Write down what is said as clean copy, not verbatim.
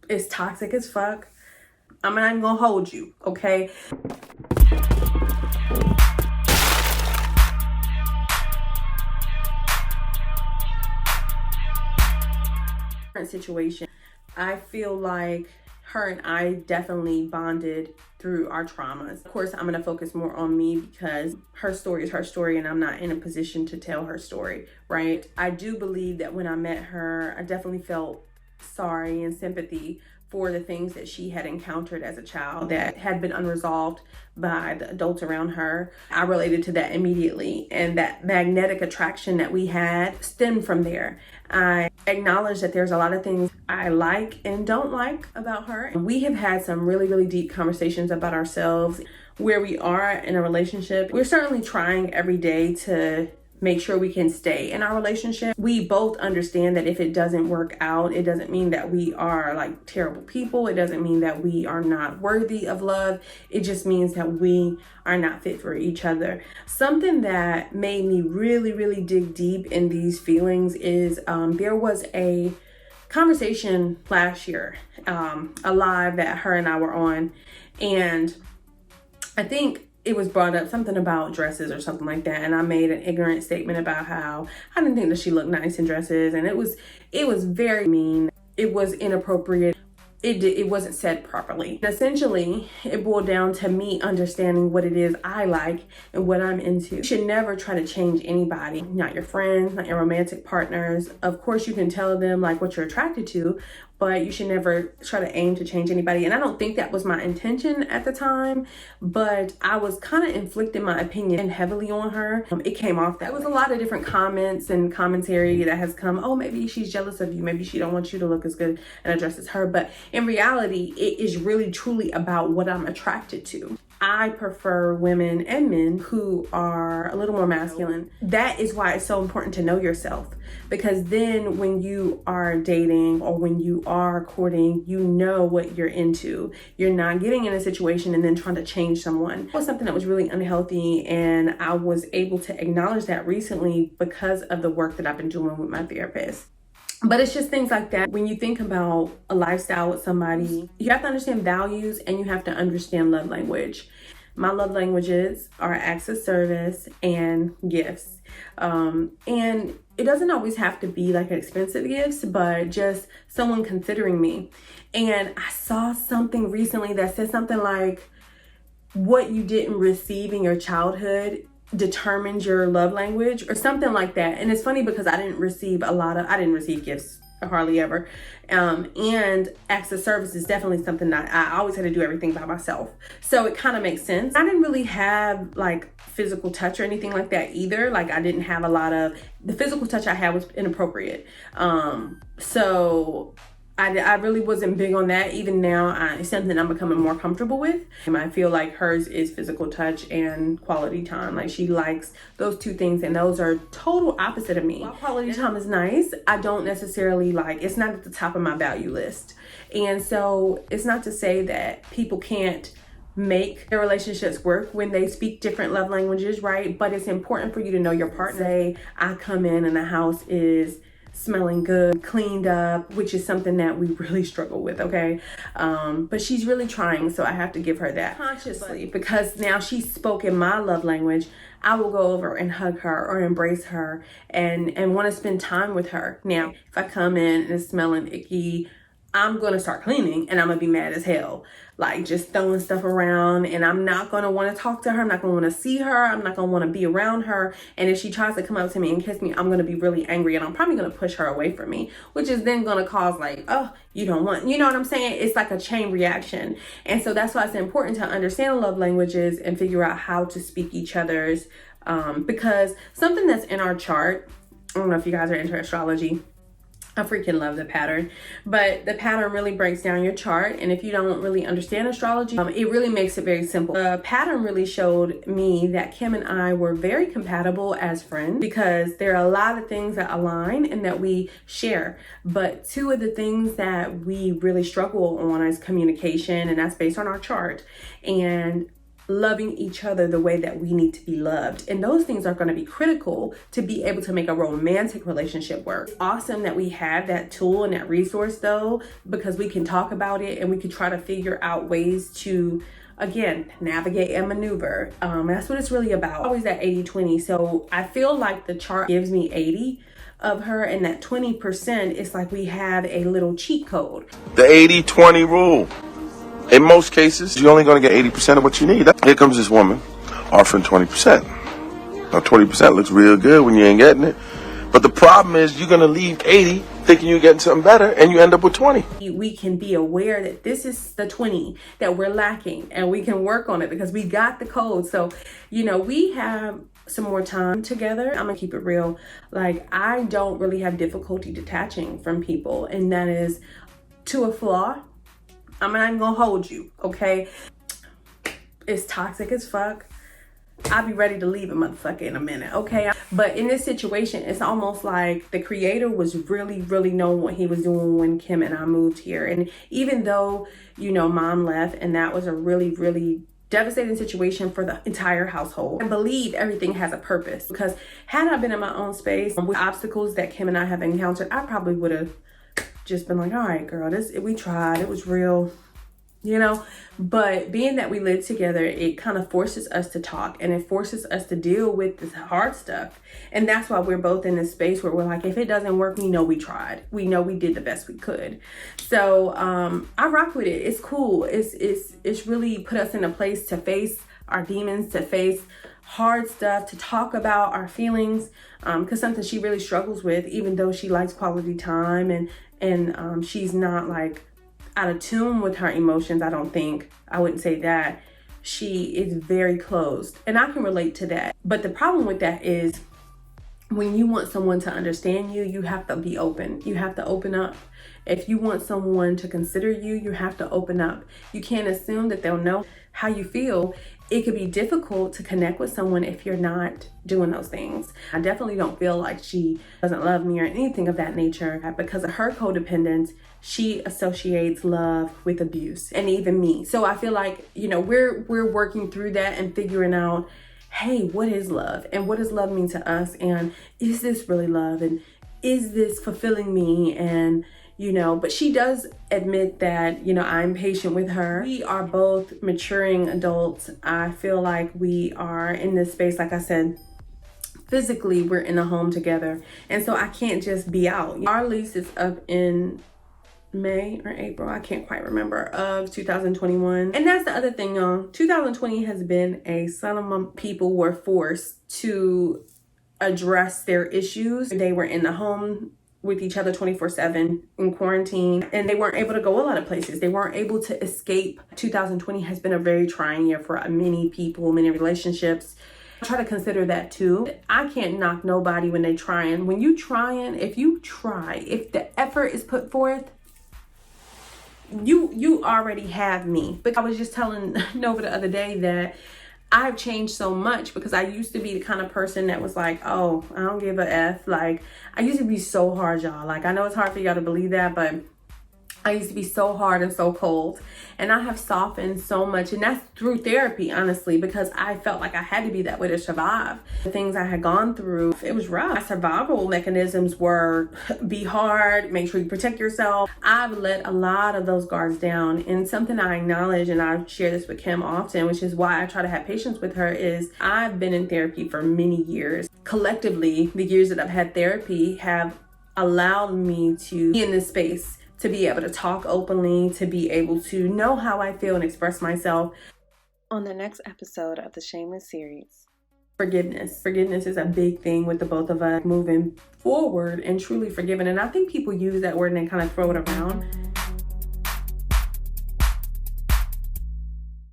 It's toxic as fuck. I'm not even gonna hold you, okay? Situation, I feel like her and I definitely bonded through our traumas. Of course, I'm gonna focus more on me because her story is her story and I'm not in a position to tell her story, right? I do believe that when I met her, I definitely felt sorry and sympathy for the things that she had encountered as a child that had been unresolved by the adults around her. I related to that immediately, and that magnetic attraction that we had stemmed from there. I acknowledge that there's a lot of things I like and don't like about her. We have had some really, really deep conversations about ourselves, where we are in a relationship. We're certainly trying every day to make sure we can stay in our relationship. We both understand that if it doesn't work out, it doesn't mean that we are like terrible people. It doesn't mean that we are not worthy of love. It just means that we are not fit for each other. Something that made me really, really dig deep in these feelings is there was a conversation last year, a live that her and I were on, and I think it was brought up something about dresses or something like that, and I made an ignorant statement about how I didn't think that she looked nice in dresses, and it was very mean. It was inappropriate. It wasn't said properly. Essentially, it boiled down to me understanding what it is I like and what I'm into. You should never try to change anybody, not your friends, not your romantic partners. Of course, you can tell them like what you're attracted to, but you should never try to aim to change anybody. And I don't think that was my intention at the time, but I was kind of inflicting my opinion heavily on her. It came off that. There was a lot of different comments and commentary that has come, oh, maybe she's jealous of you. Maybe she don't want you to look as good in a dress as her. But in reality, it is really truly about what I'm attracted to. I prefer women and men who are a little more masculine. That is why it's so important to know yourself, because then when you are dating or when you are courting, you know what you're into. You're not getting in a situation and then trying to change someone. It was something that was really unhealthy, and I was able to acknowledge that recently because of the work that I've been doing with my therapist. But it's just things like that. When you think about a lifestyle with somebody, you have to understand values and you have to understand love language. My love languages are acts of service and gifts. And it doesn't always have to be like expensive gifts, but just someone considering me. And I saw something recently that said something like, what you didn't receive in your childhood determines your love language, or something like that. And it's funny because I didn't receive gifts hardly ever. And acts of service is definitely something that I always had to do everything by myself. So it kind of makes sense. I didn't really have like physical touch or anything like that either. Like I didn't have a lot of, the physical touch I had was inappropriate. So I really wasn't big on that. Even now, it's something I'm becoming more comfortable with. And I feel like hers is physical touch and quality time. Like she likes those two things, and those are total opposite of me. While quality time is nice, I don't necessarily like, it's not at the top of my value list. And so it's not to say that people can't make their relationships work when they speak different love languages, right? But it's important for you to know your partner. Say I come in and the house is smelling good, cleaned up, which is something that we really struggle with, okay? But she's really trying, so I have to give her that consciously, because now she's spoken my love language. I will go over and hug her or embrace her and want to spend time with her. Now, if I come in and it's smelling icky, I'm going to start cleaning and I'm going to be mad as hell. Like just throwing stuff around, and I'm not going to want to talk to her. I'm not going to want to see her. I'm not going to want to be around her. And if she tries to come up to me and kiss me, I'm going to be really angry, and I'm probably going to push her away from me, which is then going to cause like, oh, you don't want, you know what I'm saying? It's like a chain reaction. And so that's why it's important to understand love languages and figure out how to speak each other's, because something that's in our chart, I don't know if you guys are into astrology, I freaking love the pattern, but the pattern really breaks down your chart. And if you don't really understand astrology, it really makes it very simple. The pattern really showed me that Kim and I were very compatible as friends, because there are a lot of things that align and that we share. But two of the things that we really struggle on is communication, and that's based on our chart. And loving each other the way that we need to be loved. And those things are going to be critical to be able to make a romantic relationship work. It's awesome that we have that tool and that resource though, because we can talk about it and we can try to figure out ways to, again, navigate and maneuver. That's what it's really about. Always that 80-20. So I feel like the chart gives me 80 of her, and that 20% is like we have a little cheat code. The 80-20 rule. In most cases, you're only going to get 80% of what you need. Here comes this woman offering 20%. Now 20% looks real good when you ain't getting it. But the problem is you're going to leave 80 thinking you're getting something better, and you end up with 20. We can be aware that this is the 20 that we're lacking, and we can work on it because we got the code. So, we have some more time together. I'm gonna keep it real. Like, I don't really have difficulty detaching from people, and that is to a flaw. I'm not even gonna hold you, okay? It's toxic as fuck. I'll be ready to leave a motherfucker in a minute, okay? But in this situation, it's almost like the creator was really, really knowing what he was doing when Kim and I moved here. And even though, mom left, and that was a really, really devastating situation for the entire household, I believe everything has a purpose. Because had I been in my own space with obstacles that Kim and I have encountered, I probably would have just been like, all right, girl, we tried, it was real. But being that we live together, it kind of forces us to talk, and it forces us to deal with this hard stuff. And that's why we're both in this space where we're like, if it doesn't work, we know we tried. We know we did the best we could. So I rock with it. It's cool. It's really put us in a place to face our demons, to face hard stuff, to talk about our feelings, because something she really struggles with, even though she likes quality time and she's not like out of tune with her emotions. I wouldn't say that. She is very closed, and I can relate to that. But the problem with that is when you want someone to understand you, you have to be open. You have to open up. If you want someone to consider you, you have to open up. You can't assume that they'll know how you feel. It could be difficult to connect with someone if you're not doing those things. I definitely don't feel like she doesn't love me or anything of that nature. Because of her codependence, she associates love with abuse, and even me. So I feel like, we're working through that and figuring out, hey, what is love? And what does love mean to us? And is this really love? And is this fulfilling me? And but she does admit that, I'm patient with her. We are both maturing adults. I feel like we are in this space, like I said, physically, we're in a home together. And so I can't just be out. Our lease is up in May or April, I can't quite remember, of 2021. And that's the other thing, y'all. 2020 has been a son of a people were forced to address their issues. They were in the home with each other 24/7 in quarantine, and they weren't able to go a lot of places. They weren't able to escape. 2020 has been a very trying year for many people, many relationships. I try to consider that too. I can't knock nobody when they trying. When you trying, if the effort is put forth, you already have me. But I was just telling Nova the other day that I've changed so much, because I used to be the kind of person that was like, oh, I don't give a F. Like, I used to be so hard, y'all. Like, I know it's hard for y'all to believe that, but I used to be so hard and so cold. And I have softened so much. And that's through therapy, honestly, because I felt like I had to be that way to survive. The things I had gone through, it was rough. My survival mechanisms were be hard, make sure you protect yourself. I've let a lot of those guards down. And something I acknowledge, and I share this with Kim often, which is why I try to have patience with her, is I've been in therapy for many years. Collectively, the years that I've had therapy have allowed me to be in this space, to be able to talk openly, to be able to know how I feel and express myself. On the next episode of the Shameless series, forgiveness. Forgiveness is a big thing with the both of us moving forward and truly forgiving. And I think people use that word and they kind of throw it around.